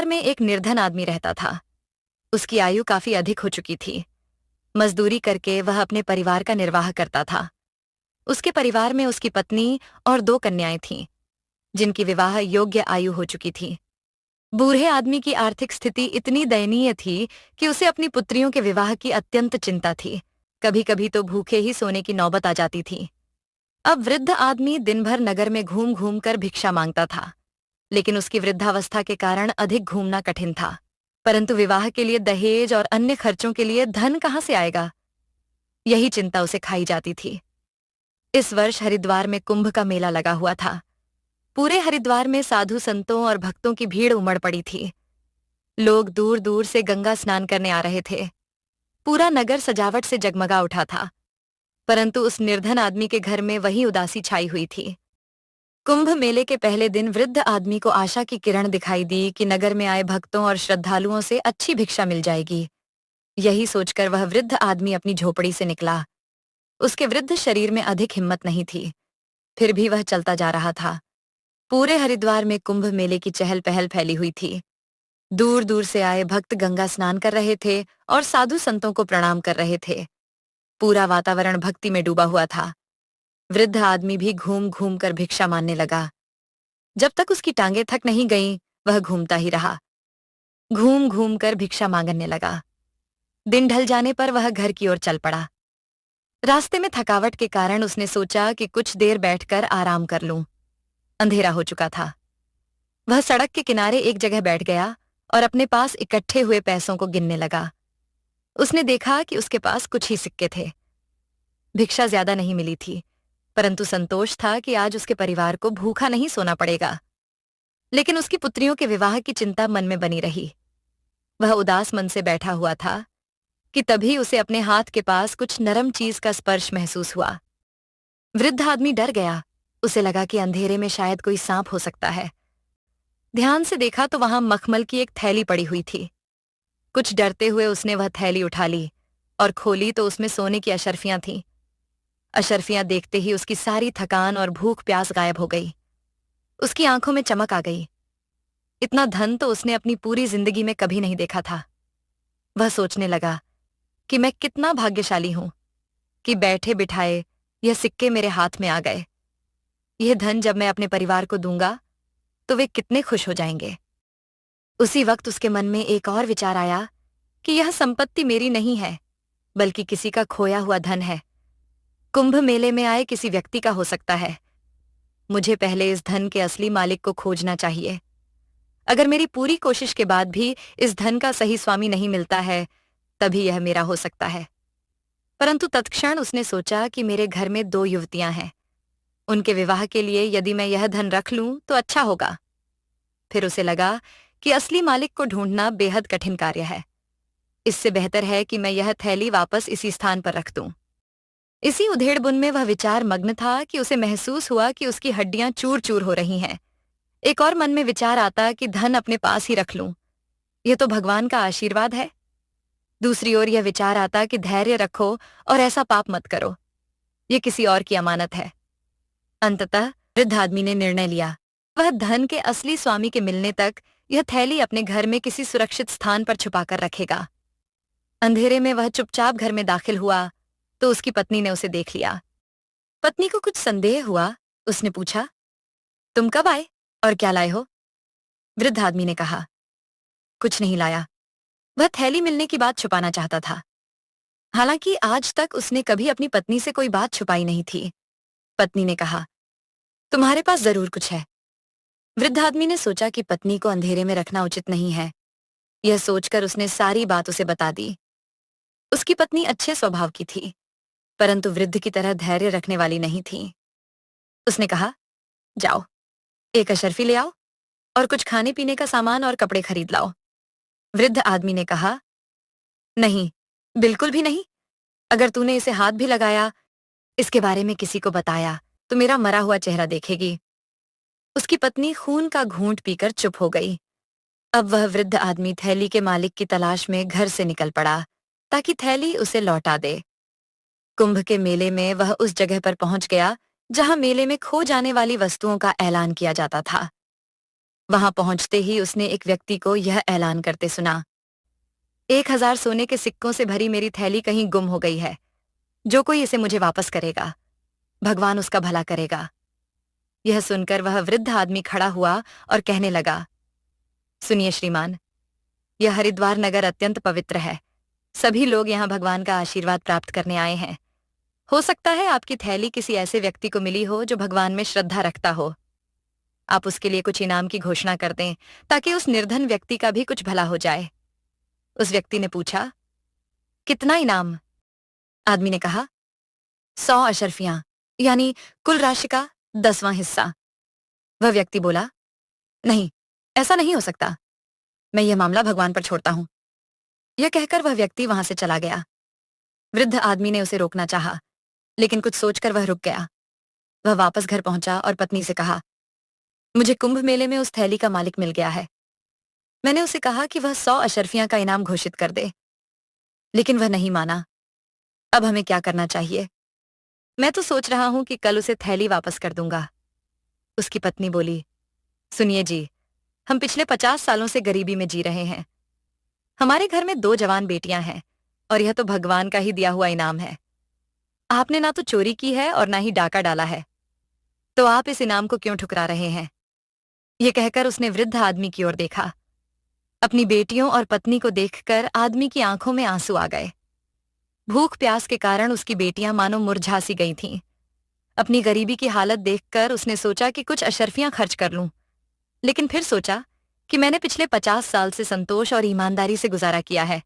हरिद्वार में एक निर्धन आदमी रहता था। उसकी आयु काफी अधिक हो चुकी थी। मजदूरी करके वह अपने परिवार का निर्वाह करता था। उसके परिवार में उसकी पत्नी और 2 कन्याएं थीं, जिनकी विवाह योग्य आयु हो चुकी थी। बूढ़े आदमी की आर्थिक स्थिति इतनी दयनीय थी कि उसे अपनी पुत्रियों के विवाह की अत्यंत चिंता थी। कभी कभी तो भूखे ही सोने की नौबत आ जाती थी। अब वृद्ध आदमी दिन भर नगर में घूम घूम कर भिक्षा मांगता था, लेकिन उसकी वृद्धावस्था के कारण अधिक घूमना कठिन था। परंतु विवाह के लिए दहेज और अन्य खर्चों के लिए धन कहाँ से आएगा, यही चिंता उसे खाई जाती थी। इस वर्ष हरिद्वार में कुंभ का मेला लगा हुआ था। पूरे हरिद्वार में साधु संतों और भक्तों की भीड़ उमड़ पड़ी थी। लोग दूर दूर से गंगा स्नान करने आ रहे थे। पूरा नगर सजावट से जगमगा उठा था, परंतु उस निर्धन आदमी के घर में वही उदासी छाई हुई थी। कुंभ मेले के पहले दिन वृद्ध आदमी को आशा की किरण दिखाई दी कि नगर में आए भक्तों और श्रद्धालुओं से अच्छी भिक्षा मिल जाएगी। यही सोचकर वह वृद्ध आदमी अपनी झोपड़ी से निकला। उसके वृद्ध शरीर में अधिक हिम्मत नहीं थी, फिर भी वह चलता जा रहा था। पूरे हरिद्वार में कुंभ मेले की चहल पहल फैली हुई थी। दूर दूर से आए भक्त गंगा स्नान कर रहे थे और साधु संतों को प्रणाम कर रहे थे। पूरा वातावरण भक्ति में डूबा हुआ था। वृद्ध आदमी भी घूम घूम कर भिक्षा मांगने लगा। जब तक उसकी टांगें थक नहीं गईं, वह घूमता ही रहा। घूम घूम कर भिक्षा मांगने लगा। दिन ढल जाने पर वह घर की ओर चल पड़ा। रास्ते में थकावट के कारण उसने सोचा कि कुछ देर बैठकर आराम कर लूं। अंधेरा हो चुका था। वह सड़क के किनारे एक जगह बैठ गया और अपने पास इकट्ठे हुए पैसों को गिनने लगा। उसने देखा कि उसके पास कुछ ही सिक्के थे। भिक्षा ज्यादा नहीं मिली थी, परंतु संतोष था कि आज उसके परिवार को भूखा नहीं सोना पड़ेगा। लेकिन उसकी पुत्रियों के विवाह की चिंता मन में बनी रही। वह उदास मन से बैठा हुआ था कि तभी उसे अपने हाथ के पास कुछ नरम चीज का स्पर्श महसूस हुआ। वृद्ध आदमी डर गया। उसे लगा कि अंधेरे में शायद कोई सांप हो सकता है। ध्यान से देखा तो वहां मखमल की एक थैली पड़ी हुई थी। कुछ डरते हुए उसने वह थैली उठा ली और खोली तो उसमें सोने की अशर्फियां थीं। अशर्फियां देखते ही उसकी सारी थकान और भूख प्यास गायब हो गई। उसकी आंखों में चमक आ गई। इतना धन तो उसने अपनी पूरी जिंदगी में कभी नहीं देखा था। वह सोचने लगा कि मैं कितना भाग्यशाली हूं कि बैठे बिठाए यह सिक्के मेरे हाथ में आ गए। यह धन जब मैं अपने परिवार को दूंगा तो वे कितने खुश हो जाएंगे। उसी वक्त उसके मन में एक और विचार आया कि यह संपत्ति मेरी नहीं है, बल्कि किसी का खोया हुआ धन है। कुंभ मेले में आए किसी व्यक्ति का हो सकता है। मुझे पहले इस धन के असली मालिक को खोजना चाहिए। अगर मेरी पूरी कोशिश के बाद भी इस धन का सही स्वामी नहीं मिलता है, तभी यह मेरा हो सकता है। परंतु तत्क्षण उसने सोचा कि मेरे घर में 2 युवतियां हैं। उनके विवाह के लिए यदि मैं यह धन रख लूं तो अच्छा होगा। फिर उसे लगा कि असली मालिक को ढूंढना बेहद कठिन कार्य है। इससे बेहतर है कि मैं यह थैली वापस इसी स्थान पर रख दूं। इसी उधेड़बुन में वह विचार मग्न था कि उसे महसूस हुआ कि उसकी हड्डियां चूर चूर हो रही हैं। एक और मन में विचार आता कि धन अपने पास ही रख लूं, यह तो भगवान का आशीर्वाद है। दूसरी ओर यह विचार आता कि धैर्य रखो और ऐसा पाप मत करो, यह किसी और की अमानत है। अंततः वृद्ध आदमी ने निर्णय लिया, वह धन के असली स्वामी के मिलने तक यह थैली अपने घर में किसी सुरक्षित स्थान पर छुपाकर रखेगा। अंधेरे में वह चुपचाप घर में दाखिल हुआ तो उसकी पत्नी ने उसे देख लिया। पत्नी को कुछ संदेह हुआ। उसने पूछा, तुम कब आए और क्या लाए हो? वृद्ध आदमी ने कहा, कुछ नहीं लाया। वह थैली मिलने की बात छुपाना चाहता था। हालांकि आज तक उसने कभी अपनी पत्नी से कोई बात छुपाई नहीं थी। पत्नी ने कहा, तुम्हारे पास जरूर कुछ है। वृद्ध आदमी ने सोचा कि पत्नी को अंधेरे में रखना उचित नहीं है। यह सोचकर उसने सारी बात उसे बता दी। उसकी पत्नी अच्छे स्वभाव की थी, परंतु वृद्ध की तरह धैर्य रखने वाली नहीं थी। उसने कहा, जाओ, एक अशर्फी ले आओ और कुछ खाने पीने का सामान और कपड़े खरीद लाओ। वृद्ध आदमी ने कहा, नहीं, बिल्कुल भी नहीं। अगर तूने इसे हाथ भी लगाया, इसके बारे में किसी को बताया, तो मेरा मरा हुआ चेहरा देखेगी। उसकी पत्नी खून का घूंट पीकर चुप हो गई। अब वह वृद्ध आदमी थैली के मालिक की तलाश में घर से निकल पड़ा ताकि थैली उसे लौटा दे। कुंभ के मेले में वह उस जगह पर पहुंच गया जहां मेले में खो जाने वाली वस्तुओं का ऐलान किया जाता था। वहां पहुंचते ही उसने एक व्यक्ति को यह ऐलान करते सुना, 1,000 सोने के सिक्कों से भरी मेरी थैली कहीं गुम हो गई है। जो कोई इसे मुझे वापस करेगा, भगवान उसका भला करेगा। यह सुनकर वह वृद्ध आदमी खड़ा हुआ और कहने लगा, सुनिए श्रीमान, यह हरिद्वार नगर अत्यंत पवित्र है। सभी लोग यहाँ भगवान का आशीर्वाद प्राप्त करने आए हैं। हो सकता है आपकी थैली किसी ऐसे व्यक्ति को मिली हो जो भगवान में श्रद्धा रखता हो। आप उसके लिए कुछ इनाम की घोषणा कर दें ताकि उस निर्धन व्यक्ति का भी कुछ भला हो जाए। उस व्यक्ति ने पूछा, कितना इनाम? आदमी ने कहा, 100 अशर्फियां, यानी कुल राशि का 10वां हिस्सा। वह व्यक्ति बोला, नहीं, ऐसा नहीं हो सकता। मैं यह मामला भगवान पर छोड़ता हूं। यह कहकर वह व्यक्ति वहां से चला गया। वृद्ध आदमी ने उसे रोकना चाहा, लेकिन कुछ सोचकर वह रुक गया। वह वापस घर पहुंचा और पत्नी से कहा, मुझे कुंभ मेले में उस थैली का मालिक मिल गया है। मैंने उसे कहा कि वह 100 अशर्फियां का इनाम घोषित कर दे, लेकिन वह नहीं माना। अब हमें क्या करना चाहिए? मैं तो सोच रहा हूं कि कल उसे थैली वापस कर दूंगा। उसकी पत्नी बोली, सुनिए जी, हम पिछले 50 सालों से गरीबी में जी रहे हैं। हमारे घर में 2 जवान बेटियां हैं और यह तो भगवान का ही दिया हुआ इनाम है। आपने ना तो चोरी की है और ना ही डाका डाला है, तो आप इस इनाम को क्यों ठुकरा रहे हैं? यह कहकर उसने वृद्ध आदमी की ओर देखा। अपनी बेटियों और पत्नी को देखकर आदमी की आंखों में आंसू आ गए। भूख प्यास के कारण उसकी बेटियां मानो मुरझा सी गई थीं। अपनी गरीबी की हालत देखकर उसने सोचा कि कुछ अशर्फियां खर्च कर लूं, लेकिन फिर सोचा कि मैंने पिछले 50 साल से संतोष और ईमानदारी से गुजारा किया है।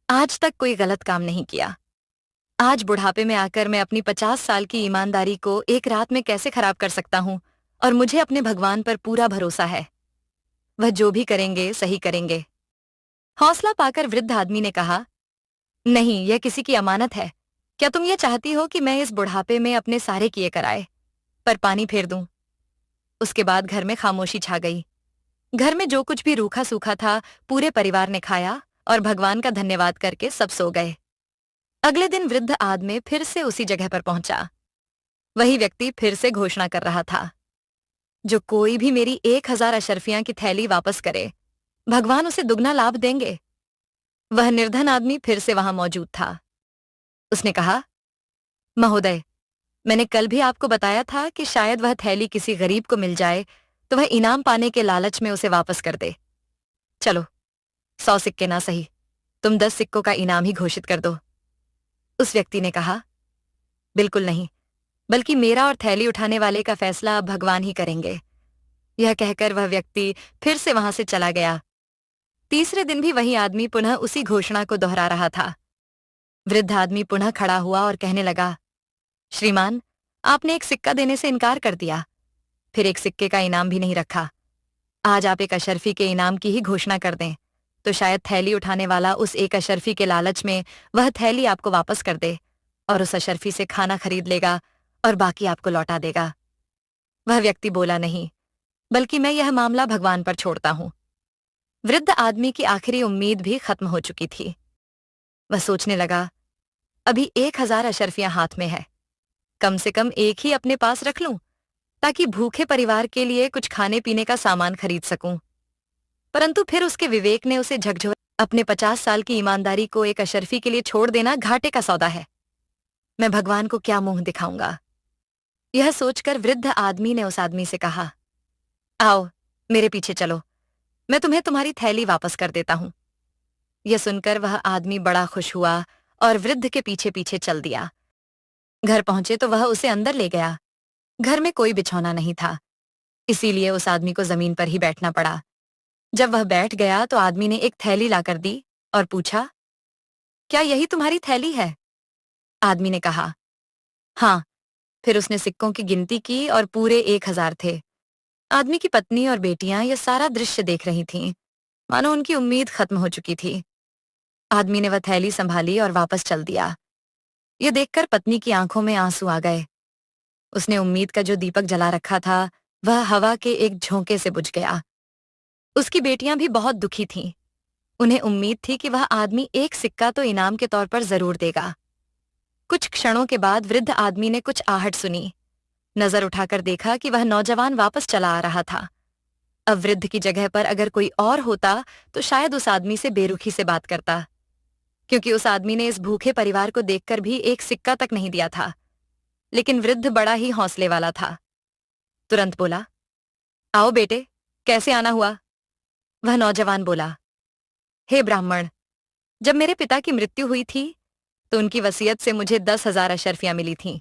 आज तक कोई गलत काम नहीं किया। आज बुढ़ापे में आकर मैं अपनी 50 साल की ईमानदारी को एक रात में कैसे खराब कर सकता हूं? और मुझे अपने भगवान पर पूरा भरोसा है। वह जो भी करेंगे सही करेंगे। हौसला पाकर वृद्ध आदमी ने कहा, नहीं, यह किसी की अमानत है। क्या तुम ये चाहती हो कि मैं इस बुढ़ापे में अपने सारे किए कराए पर पानी फेर दूं? उसके बाद घर में खामोशी छा गई। घर में जो कुछ भी रूखा सूखा था पूरे परिवार ने खाया और भगवान का धन्यवाद करके सब सो गए। अगले दिन वृद्ध आदमी फिर से उसी जगह पर पहुंचा। वही व्यक्ति फिर से घोषणा कर रहा था, जो कोई भी मेरी 1,000 अशर्फियां की थैली वापस करे, भगवान उसे दुगना लाभ देंगे। वह निर्धन आदमी फिर से वहां मौजूद था। उसने कहा, महोदय, मैंने कल भी आपको बताया था कि शायद वह थैली किसी गरीब को मिल जाए तो वह इनाम पाने के लालच में उसे वापस कर दे। चलो, 100 सिक्के ना सही, तुम 10 सिक्कों का इनाम ही घोषित कर दो। उस व्यक्ति ने कहा, बिल्कुल नहीं, बल्कि मेरा और थैली उठाने वाले का फैसला अब भगवान ही करेंगे। यह कहकर वह व्यक्ति फिर से वहां से चला गया। तीसरे दिन भी वही आदमी पुनः उसी घोषणा को दोहरा रहा था। वृद्ध आदमी पुनः खड़ा हुआ और कहने लगा, श्रीमान, आपने एक सिक्का देने से इनकार कर दिया, फिर एक सिक्के का इनाम भी नहीं रखा। आज आप एक अशर्फी के इनाम की ही घोषणा कर दें, तो शायद थैली उठाने वाला उस एक अशर्फी के लालच में वह थैली आपको वापस कर दे और उस अशर्फी से खाना खरीद लेगा और बाकी आपको लौटा देगा। वह व्यक्ति बोला नहीं, बल्कि मैं यह मामला भगवान पर छोड़ता हूं। वृद्ध आदमी की आखिरी उम्मीद भी खत्म हो चुकी थी। वह सोचने लगा, अभी 1,000 अशर्फियां हाथ में है, कम से कम एक ही अपने पास रख लूं ताकि भूखे परिवार के लिए कुछ खाने पीने का सामान खरीद सकूं। परंतु फिर उसके विवेक ने उसे झकझोर, अपने 50 साल की ईमानदारी को एक अशर्फी के लिए छोड़ देना घाटे का सौदा है। मैं भगवान को क्या मुंह दिखाऊंगा? यह सोचकर वृद्ध आदमी ने उस आदमी से कहा, आओ मेरे पीछे चलो, मैं तुम्हें तुम्हारी थैली वापस कर देता हूं। यह सुनकर वह आदमी बड़ा खुश हुआ और वृद्ध के पीछे पीछे चल दिया। घर पहुंचे तो वह उसे अंदर ले गया। घर में कोई बिछौना नहीं था, इसीलिए उस आदमी को जमीन पर ही बैठना पड़ा। जब वह बैठ गया तो आदमी ने एक थैली लाकर दी और पूछा, क्या यही तुम्हारी थैली है? आदमी ने कहा, हाँ। फिर उसने सिक्कों की गिनती की और पूरे 1,000 थे। आदमी की पत्नी और बेटियां यह सारा दृश्य देख रही थीं, मानो उनकी उम्मीद खत्म हो चुकी थी। आदमी ने वह थैली संभाली और वापस चल दिया। यह देखकर पत्नी की आंखों में आंसू आ गए। उसने उम्मीद का जो दीपक जला रखा था वह हवा के एक झोंके से बुझ गया। उसकी बेटियां भी बहुत दुखी थीं। उन्हें उम्मीद थी कि वह आदमी एक सिक्का तो इनाम के तौर पर जरूर देगा। कुछ क्षणों के बाद वृद्ध आदमी ने कुछ आहट सुनी। नजर उठाकर देखा कि वह नौजवान वापस चला आ रहा था। अब वृद्ध की जगह पर अगर कोई और होता तो शायद उस आदमी से बेरुखी से बात करता, क्योंकि उस आदमी ने इस भूखे परिवार को देखकर भी एक सिक्का तक नहीं दिया था। लेकिन वृद्ध बड़ा ही हौसले वाला था। तुरंत बोला, आओ बेटे, कैसे आना हुआ? वह नौजवान बोला, हे ब्राह्मण, जब मेरे पिता की मृत्यु हुई थी तो उनकी वसीयत से मुझे 10,000 अशर्फियां मिली थीं।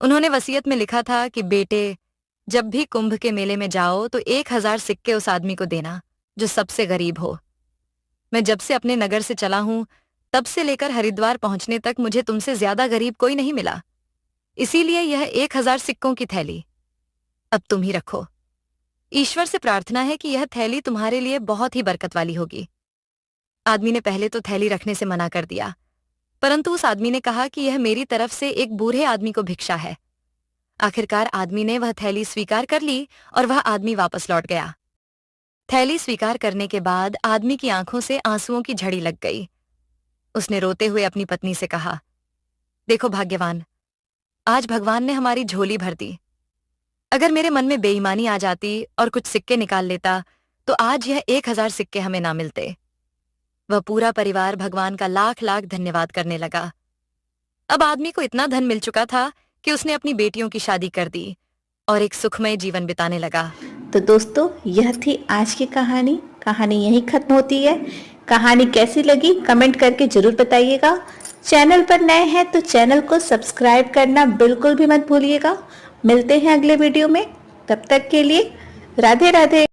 उन्होंने वसीयत में लिखा था कि बेटे, जब भी कुंभ के मेले में जाओ तो 1,000 सिक्के उस आदमी को देना जो सबसे गरीब हो। मैं जब से अपने नगर से चला हूं तब से लेकर हरिद्वार पहुंचने तक मुझे तुमसे ज्यादा गरीब कोई नहीं मिला, इसीलिए यह 1,000 सिक्कों की थैली अब तुम ही रखो। ईश्वर से प्रार्थना है कि यह थैली तुम्हारे लिए बहुत ही बरकत वाली होगी। आदमी ने पहले तो थैली रखने से मना कर दिया, परंतु उस आदमी ने कहा कि यह मेरी तरफ से एक बूढ़े आदमी को भिक्षा है। आखिरकार आदमी ने वह थैली स्वीकार कर ली और वह आदमी वापस लौट गया। थैली स्वीकार करने के बाद आदमी की आंखों से आंसुओं की झड़ी लग गई। उसने रोते हुए अपनी पत्नी से कहा, देखो भाग्यवान, आज भगवान ने हमारी झोली भर दी। अगर मेरे मन में बेईमानी आ जाती और कुछ सिक्के निकाल लेता तो आज यह 1,000 सिक्के हमें ना मिलते। वह पूरा परिवार भगवान का लाख लाख धन्यवाद करने लगा। अब आदमी को इतना धन मिल चुका था कि उसने अपनी बेटियों की शादी कर दी और एक सुखमय जीवन बिताने लगा। तो दोस्तों, यह थी आज की कहानी। कहानी यहीं खत्म होती है। कहानी कैसी लगी कमेंट करके जरूर बताइएगा। चैनल पर नए हैं तो चैनल को सब्सक्राइब करना बिल्कुल भी मत भूलिएगा। मिलते हैं अगले वीडियो में, तब तक के लिए राधे राधे।